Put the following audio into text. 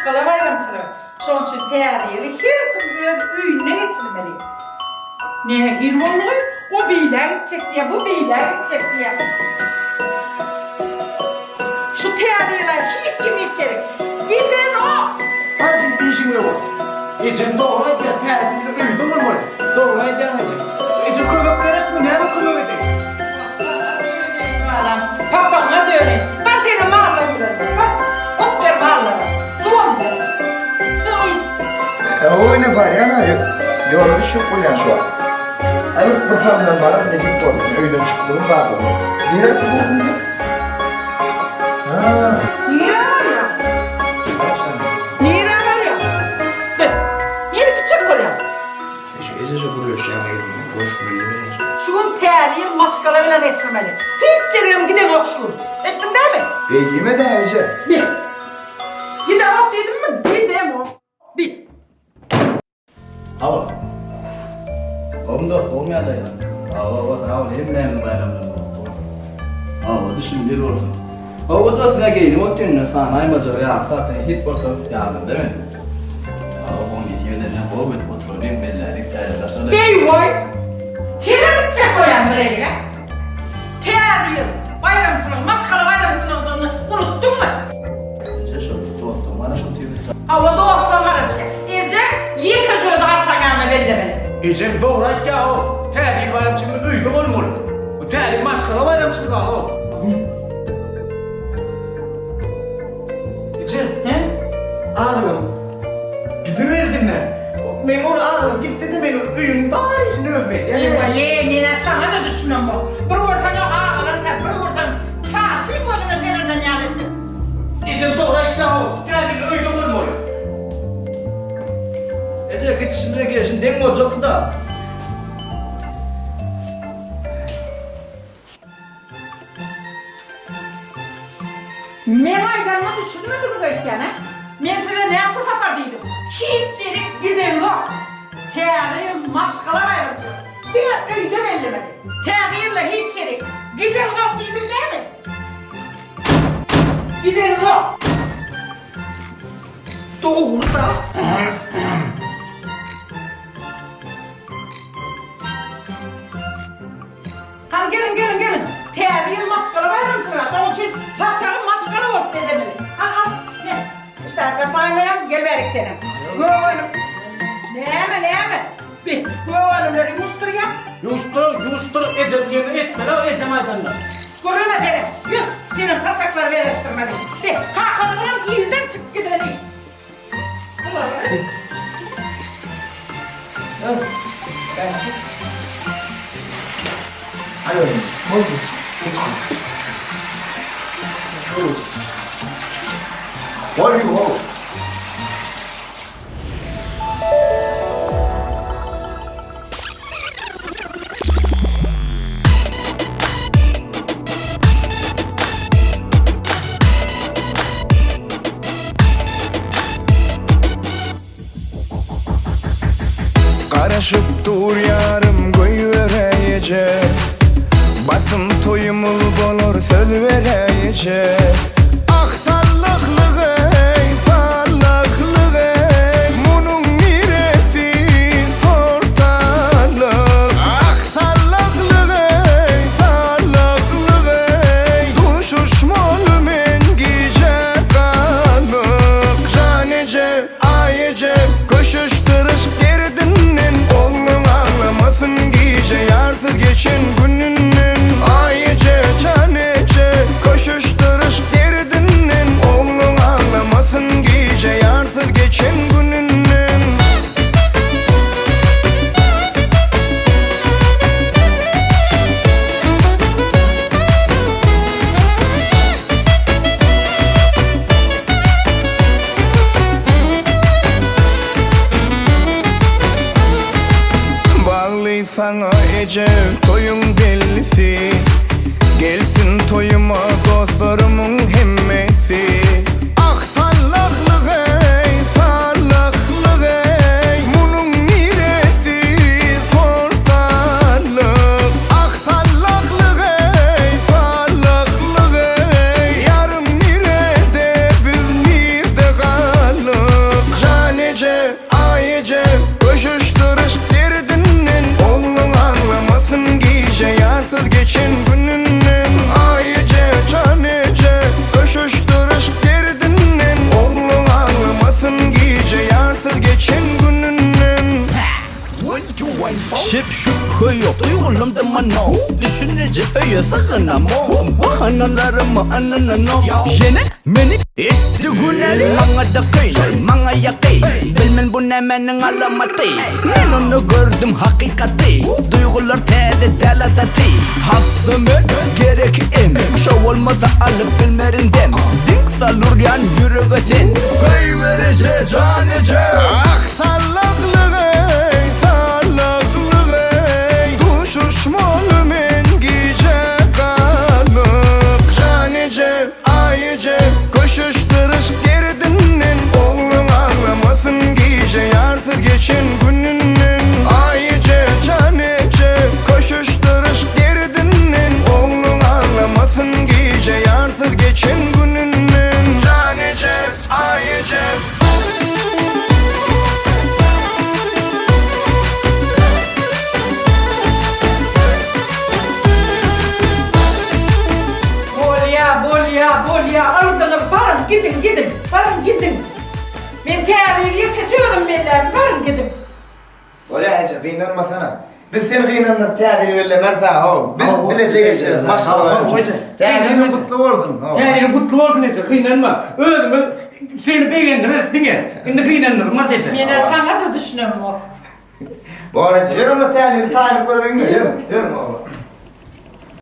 maskala bayramçılığı. Son için teyariyeli her kim öz öyüne getirmeli. Ne hir oluyor? O beyler gidecek diye, bu beyler gidecek diye. Şu teyariyeler hiç kim içeri. Gidin o. Ben şimdi değişimle var. Ecem doğru diye terbiyeli öldü mü var? Doğru diye Ecem. Ecem koymak gerek mi? Nerede koymak edeyim? Papana döne. Var senin mağarla gidelim. Bak, hop ver mağarla. Soğan ver. Oyna bari ana. Yorulu çok uyan şu an. Hani bu famdan bana nefik oldu. Öyle çıktığım vardı. Nire buldun ya? Haa. Nire var ya. Nire var ya. Nire küçük oluyor. Şu ecece vuruyor şu an elini. Boş vuruyor. Şunun teyariyi maskalarıyla geçirmeli. Hiç cereyim gidin yok şun. Eştin değil mi? Beygime de ece. Bir. Gidem yok dedim mi? Gidem yok. Bir. Alo. Olmuyor da ya. Sağ ol. Elimden bayramdan oldu. Düşünceli olsun. O da aslında gelin o tünün sana aymaca ya zaten hit borsa yardım değil mi? Onun gittiğinde ne bu oturayım belli arkadaşlar. Ey vay. Kere bitecek o yani buraya. Teyariyi bayramçılığı, maskara bayramçılığını unuttun mu? Ece şu dostum bana şu tüyü. Havada otlamar işte. Ece yıkıcı da arçağına bellemeli. Ecem doğrak ya o. Terlik bayramçılığı uygun olmalı. O terlik maskara bayramçılığı o. Ecem. He? Ağrım. Gidiverdin ne? Ben onu ağrım gitti de benim öyün bari işini öpmedi. Ye, nene sana da düşünüyorum bu. Bir ortana ağalan ter, bir ortana çarşıyım gözüne terörden yalettim. Ecem doğrak ya o. Terlik uygun olmalı. Ece git şimdi gel şimdi denk olacaktı da. Men aydarını düşünmedik o yani. Men size ne yapsa tapardıydım. Kimçelik gidin yok. Teadıyı maskala bayramcı. Bir öyle bellemedi. Teadıyla hiç çelik. Gidin yok dedim değil mi? Gidin yok. Doğru da. Hadi gelin. Teadıyı maskala bayramcılar. Onun için saçağın maskala olup edemeli. Al. Ne? İstersen paylayalım. Gel verik senin. Göğünüm. Ne? Bir göğünümleri yusturayım. Yustur Ecem yerine etme la Ecem aydanlar. Görülme seni. Yut. Senin saçakları vereştirmeli. Bir kalkalım ilden çık gidelim. Alo. Oldu. Oldu. Karışıp dur yarım koyuvereyecek. Basın toyumul bolur söz vereyecek. Ah sallıklı ey sallıklı ey, bunun neresi sortalık. Ah sallıklı ey sallıklı ey, kuşuşmalı men gece kalık. Canece ayece koşuşturuz gerdinden, oğlum ağlamasın gece yarsız geçen gününün. Ayece canece koşuşturuz gerdinden, oğlum ağlamasın gece yarsız geçen gününün. Sana Ece toyun bellisi, gelsin toyuma dostlarımın hemmesi. Ah sallaklı ey sallaklı ey, bunun neresi sortalık. Ah sallaklı ey sallaklı ey, yarım nerede biz nerede kalık. şip şüphe yok Duygularımda mano Düşününce öyle sakınam o Bahanalarımı ananano Yine beni itti güneli Bana da kıy, bana yakıy Bilmem bu ne menin alamatı Ben onu gördüm hakikati Duygular tedi deladati Hasımın gerek em Şov olmasa alıp bilmerindem Dink salur yan yürüge sen Köy verici canice Ah sallaklı ey, sallaklı ey Tuşuşmalı men gece kalıp Canice, ayice, koşuşturuz gerdinin Oğlum ağlamasın gece yarsız geçen gününün Ayice, canice, koşuşturuz gerdinin Oğlum ağlamasın gece yarsız geçen gününün Canice, ayice Bol ya, ardına varın gidin, varın gidin. Ben teadiliye kaçıyorum beyler, varın gidin. Öyle Ayşe, kıynanmasana. Biz seni kıynanıp teadil verile mersa ol. Biz bilece geçeriz, maşallah. Teadilin kutlu olsun. Yani kutlu olsun etse, kıynanma. Özümü seni beğendiniz diye. Şimdi kıynanırmaz etse. Ben sana da düşünüyorum o. Bu arada, yürüme teadilin talipleri bilmiyor, yürü oğlum.